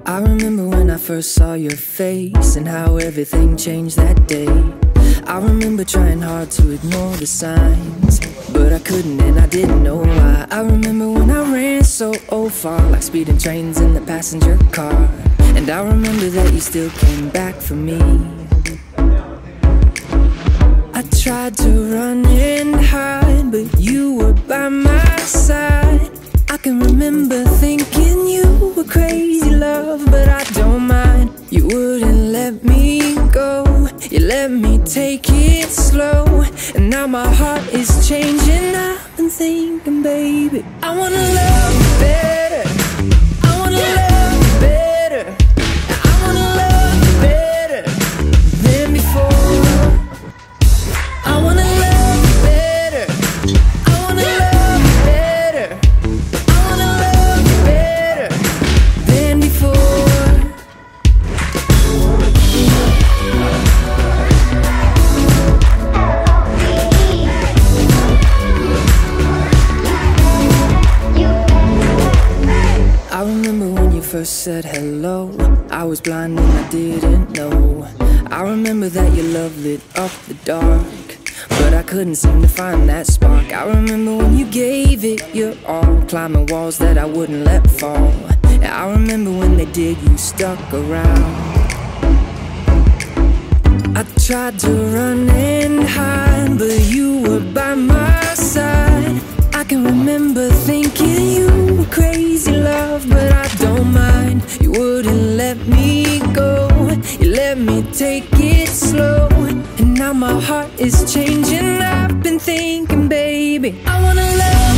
I remember when I first saw your face and how everything changed that day. I remember trying hard to ignore the signs, but I couldn't and I didn't know why. I remember when I ran so far, like speeding trains in the passenger car. And I remember that you still came back for me. I tried to run and hide, but you were by my side. I can remember thinking you were crazy love, but I don't mind. You wouldn't let me go, you let me take it slow. And now my heart is changing, I've been thinking, baby, I wanna love you better, I wanna love you better, I wanna love you better than before. I wanna love you better, I wanna love you better, I wanna love you better than before. I remember when you first said hello, I was blind and I didn't know. I remember that your love lit up the dark, but I couldn't seem to find that spark. I remember when you gave it your all, climbing walls that I wouldn't let fall. I remember when they did, you stuck around. I tried to run and hide, but you were by my side. I can remember thinking you were crazy love, but I don't mind. You wouldn't let me go, you let me take it slow. And now my heart is changing, I've been thinking, baby, I wanna love